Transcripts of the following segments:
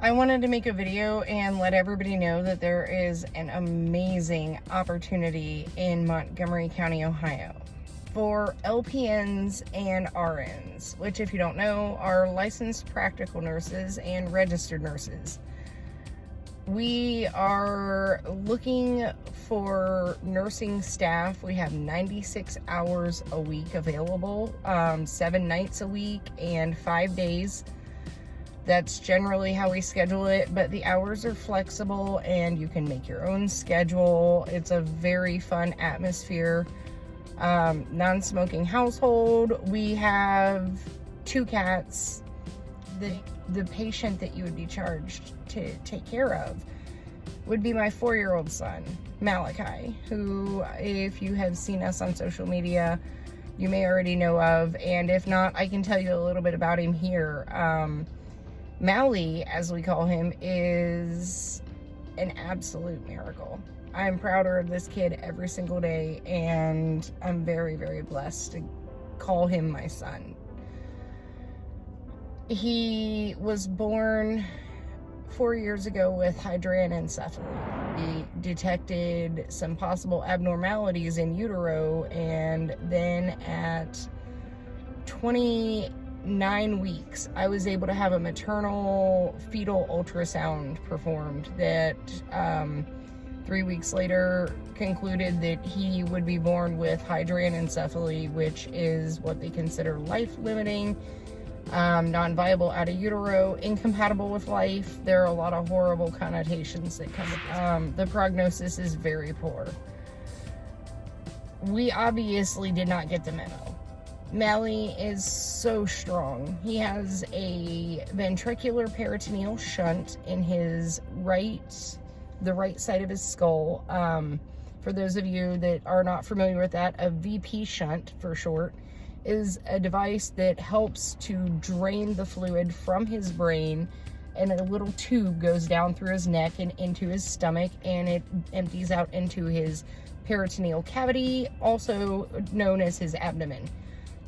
I wanted to make a video and let everybody know that there is an amazing opportunity in Montgomery County, Ohio for LPNs and RNs, which, if you don't know, are licensed practical nurses and registered nurses. We are looking for nursing staff. We have 96 hours a week available, 7 nights a week and 5 days. That's generally how we schedule it, but the hours are flexible and you can make your own schedule. It's a very fun atmosphere. Non-smoking household. We have 2 cats. The patient that you would be charged to take care of would be my 4-year-old son, Malachi, who, if you have seen us on social media, you may already know of, and if not, I can tell you a little bit about him here. Mally, as we call him, is an absolute miracle. I'm prouder of this kid every single day, and I'm very, very blessed to call him my son. He was born 4 years ago with hydranencephaly. We detected some possible abnormalities in utero, and then at 29 weeks, I was able to have a maternal fetal ultrasound performed that 3 weeks later concluded that he would be born with hydranencephaly, which is what they consider life-limiting, non-viable out of utero, incompatible with life. There are a lot of horrible connotations that come. The prognosis is very poor. We obviously did not get the memo. Mally is so strong. He has a ventricular peritoneal shunt in his the right side of his skull. For those of you that are not familiar with that, a VP shunt for short is a device that helps to drain the fluid from his brain, and a little tube goes down through his neck and into his stomach, and it empties out into his peritoneal cavity, also known as his abdomen.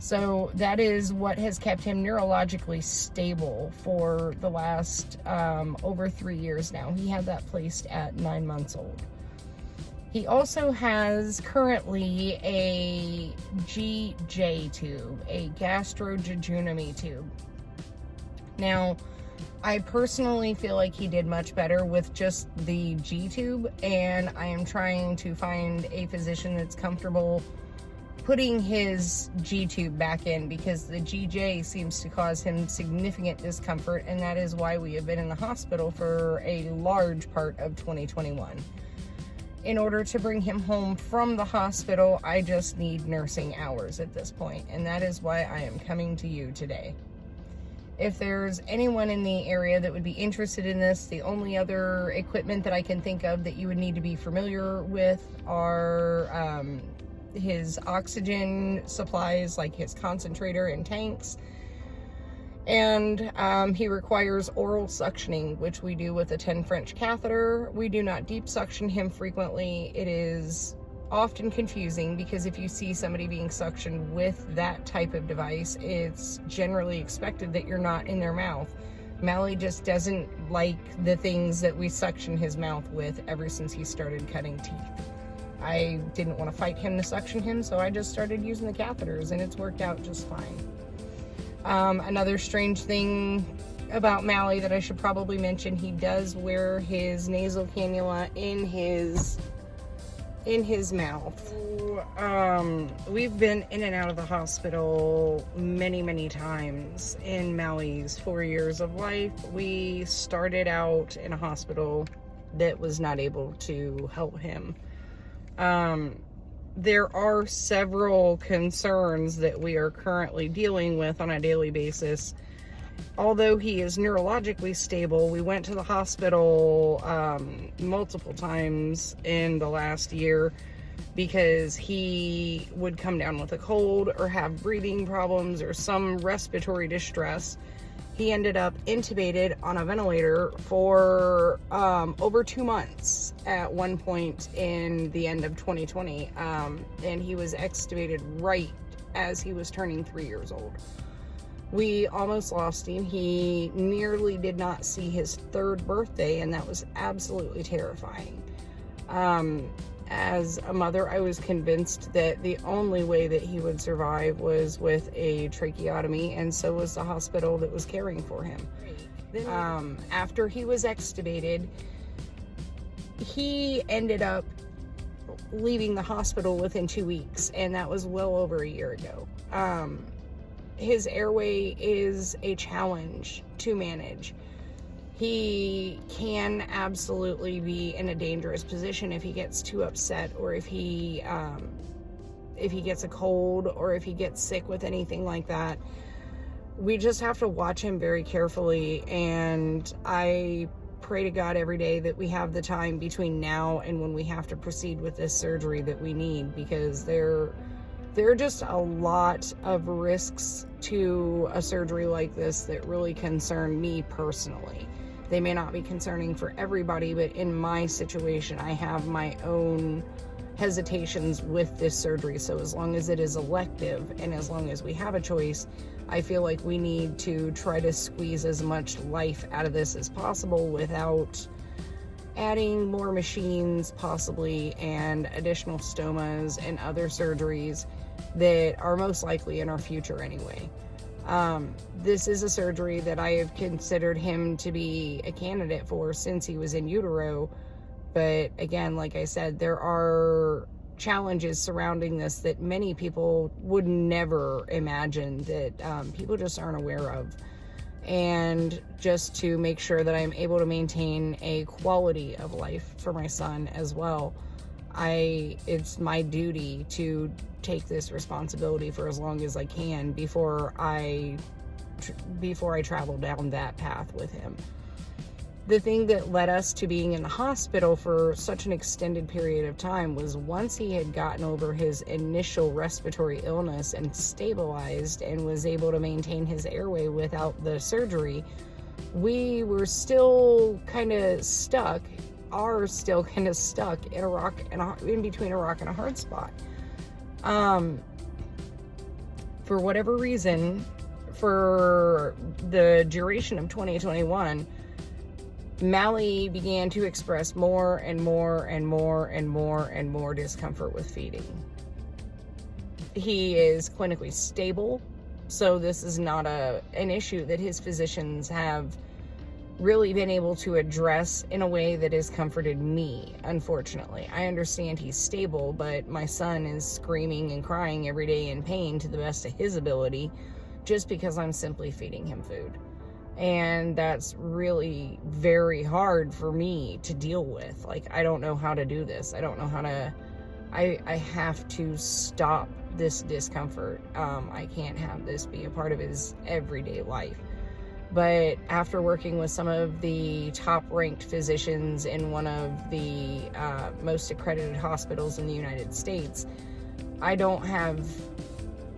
So that is what has kept him neurologically stable for the last over 3 years now. He had that placed at 9 months old. He also has currently a GJ tube, a gastrojejunum tube. Now, I personally feel like he did much better with just the G tube, and I am trying to find a physician that's comfortable putting his G tube back in, because the GJ seems to cause him significant discomfort, and that is why we have been in the hospital for a large part of 2021. In order to bring him home from the hospital, I just need nursing hours at this point, and that is why I am coming to you today. If there's anyone in the area that would be interested in this, the only other equipment that I can think of that you would need to be familiar with are his oxygen supplies, like his concentrator and tanks. And he requires oral suctioning, which we do with a 10 French catheter. We do not deep suction him frequently. It is often confusing because if you see somebody being suctioned with that type of device, it's generally expected that you're not in their mouth. Mally just doesn't like the things that we suction his mouth with ever since he started cutting teeth. I didn't want to fight him to suction him, so I just started using the catheters, and it's worked out just fine. Another strange thing about Mally that I should probably mention, he does wear his nasal cannula in his mouth. We've been in and out of the hospital many times in Mally's 4 years of life. We started out in a hospital that was not able to help him. There are several concerns that we are currently dealing with on a daily basis. Although he is neurologically stable, we went to the hospital multiple times in the last year because he would come down with a cold or have breathing problems or some respiratory distress. He ended up intubated on a ventilator for over 2 months at one point in the end of 2020. And he was extubated right as he was turning 3 years old. We almost lost him. He nearly did not see his 3rd birthday, and that was absolutely terrifying. As a mother, I was convinced that the only way that he would survive was with a tracheotomy, and so was the hospital that was caring for him. After he was extubated, he ended up leaving the hospital within 2 weeks, and that was well over a year ago. His airway is a challenge to manage. He can absolutely be in a dangerous position if he gets too upset, or if he gets a cold, or if he gets sick with anything like that. We just have to watch him very carefully, and I pray to God every day that we have the time between now and when we have to proceed with this surgery that we need, because there are just a lot of risks to a surgery like this that really concern me personally. They may not be concerning for everybody, but in my situation, I have my own hesitations with this surgery. So as long as it is elective, and as long as we have a choice, I feel like we need to try to squeeze as much life out of this as possible without adding more machines possibly, and additional stomas and other surgeries that are most likely in our future anyway. This is a surgery that I have considered him to be a candidate for since he was in utero. But again, like I said, there are challenges surrounding this that many people would never imagine, that people just aren't aware of. And just to make sure that I'm able to maintain a quality of life for my son as well, it's my duty to take this responsibility for as long as I can before I travel down that path with him. The thing that led us to being in the hospital for such an extended period of time was, once he had gotten over his initial respiratory illness and stabilized and was able to maintain his airway without the surgery, we were still kind of stuck, in between a rock and a hard spot. For whatever reason, for the duration of 2021, Mally began to express more and more discomfort with feeding. He is clinically stable, so this is not an issue that his physicians have really been able to address in a way that has comforted me, unfortunately. I understand he's stable, but my son is screaming and crying every day in pain to the best of his ability, just because I'm simply feeding him food. And that's really very hard for me to deal with. Like, I don't know how to do this. I don't know how to, I have to stop this discomfort. I can't have this be a part of his everyday life. But after working with some of the top-ranked physicians in one of the most accredited hospitals in the United States, I don't have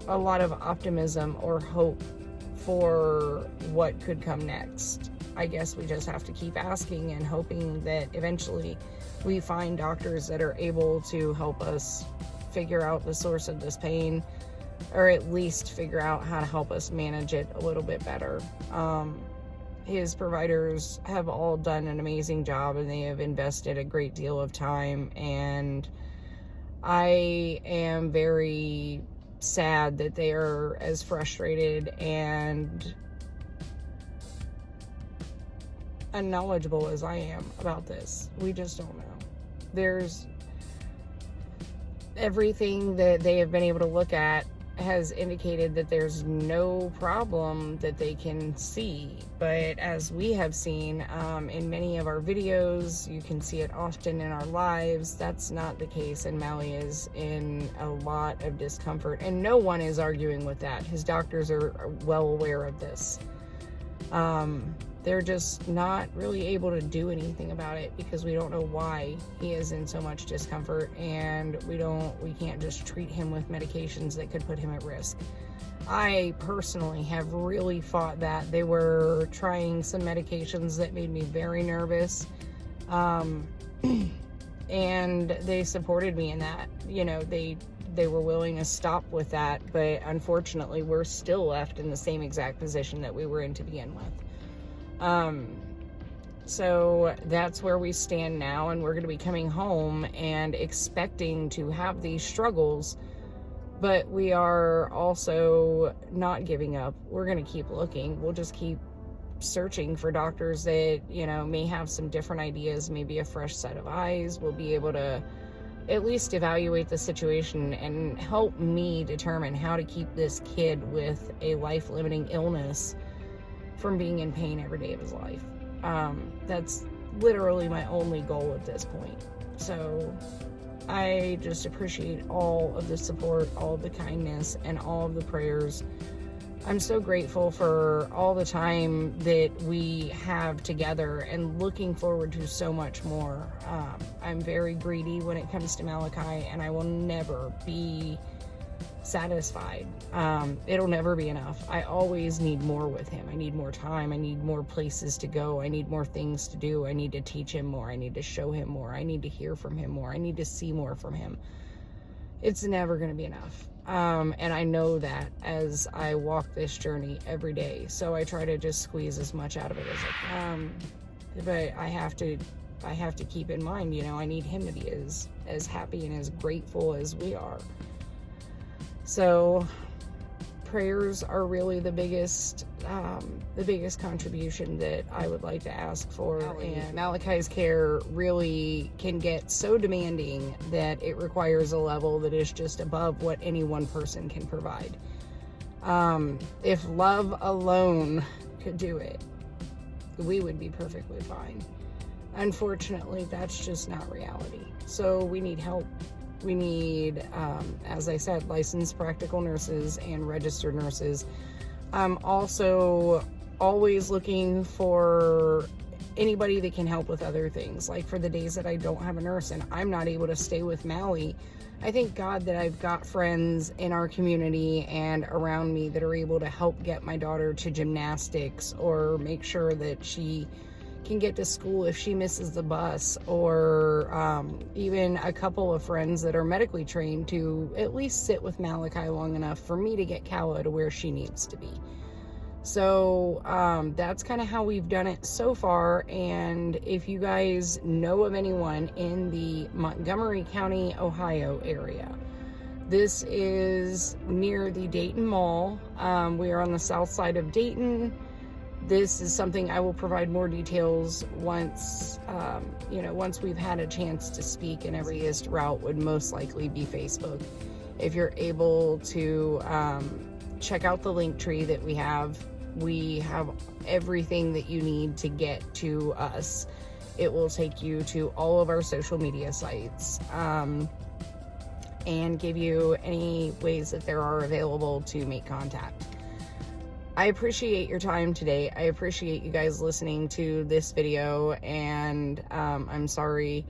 a lot of optimism or hope for what could come next. I guess we just have to keep asking and hoping that eventually we find doctors that are able to help us figure out the source of this pain, or at least figure out how to help us manage it a little bit better. His providers have all done an amazing job, and they have invested a great deal of time, and I am very sad that they are as frustrated and unknowledgeable as I am about this. We just don't know. There's everything that they have been able to look at has indicated that there's no problem that they can see. But as we have seen in many of our videos, you can see it often in our lives, that's not the case, and Mally is in a lot of discomfort, and no one is arguing with that. His doctors are well aware of this. They're just not really able to do anything about it, because we don't know why he is in so much discomfort, and we can't just treat him with medications that could put him at risk. I personally have really fought that. They were trying some medications that made me very nervous, and they supported me in that. You know, they they were willing to stop with that, but unfortunately we're still left in the same exact position that we were in to begin with. So that's where we stand now, and we're going to be coming home and expecting to have these struggles, but we are also not giving up. We're going to keep looking. We'll just keep searching for doctors that, you know, may have some different ideas, maybe a fresh set of eyes. We'll be able to at least evaluate the situation and help me determine how to keep this kid with a life-limiting illness from being in pain every day of his life. That's literally my only goal at this point. So I just appreciate all of the support, all of the kindness, and all of the prayers. I'm so grateful for all the time that we have together and looking forward to so much more. I'm very greedy when it comes to Malachi, and I will never be satisfied. It'll never be enough. I always need more with him. I need more time. I need more places to go. I need more things to do. I need to teach him more. I need to show him more. I need to hear from him more. I need to see more from him. It's never going to be enough. And I know that as I walk this journey every day. So I try to just squeeze as much out of it as I can. But I have to keep in mind, you know, I need him to be as happy and as grateful as we are. So prayers are really the biggest contribution that I would like to ask for. And Malachi's care really can get so demanding that it requires a level that is just above what any one person can provide. If love alone could do it, we would be perfectly fine. Unfortunately, that's just not reality. So we need help. We need, as I said, licensed practical nurses and registered nurses. I'm also always looking for anybody that can help with other things. Like for the days that I don't have a nurse and I'm not able to stay with Maui, I thank God that I've got friends in our community and around me that are able to help get my daughter to gymnastics or make sure that she can get to school if she misses the bus, or even a couple of friends that are medically trained to at least sit with Malachi long enough for me to get Kala to where she needs to be. So that's kind of how we've done it so far. And if you guys know of anyone in the Montgomery County, Ohio area, this is near the Dayton Mall. We are on the south side of Dayton. This is something I will provide more details once, once we've had a chance to speak, and every easiest route would most likely be Facebook. If you're able to check out the link tree that we have everything that you need to get to us. It will take you to all of our social media sites and give you any ways that there are available to make contact. I appreciate your time today. I appreciate you guys listening to this video, and I'm sorry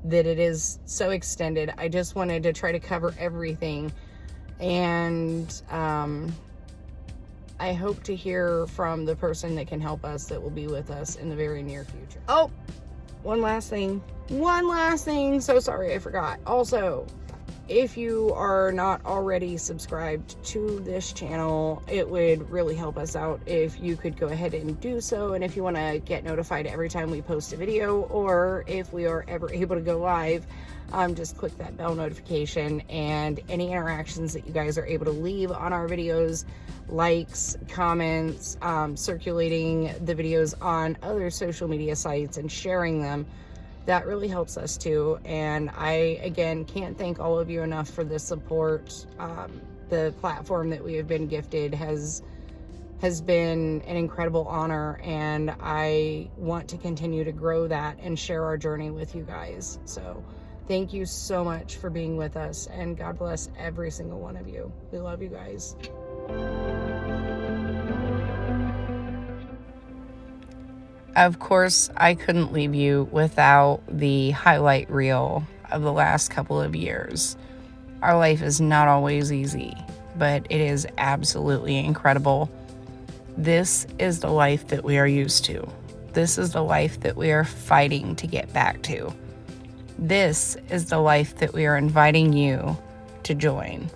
that it is so extended. I just wanted to try to cover everything, and I hope to hear from the person that can help us, that will be with us in the very near future. Oh, one last thing. So sorry, I forgot. Also, if you are not already subscribed to this channel, it would really help us out if you could go ahead and do so. And if you want to get notified every time we post a video, or if we are ever able to go live, just click that bell notification. And any interactions that you guys are able to leave on our videos, likes, comments, circulating the videos on other social media sites and sharing them, that really helps us too. And I, again, can't thank all of you enough for the support. The platform that we have been gifted has been an incredible honor, and I want to continue to grow that and share our journey with you guys. So thank you so much for being with us, and God bless every single one of you. We love you guys. Of course, I couldn't leave you without the highlight reel of the last couple of years. Our life is not always easy, but it is absolutely incredible. This is the life that we are used to. This is the life that we are fighting to get back to. This is the life that we are inviting you to join.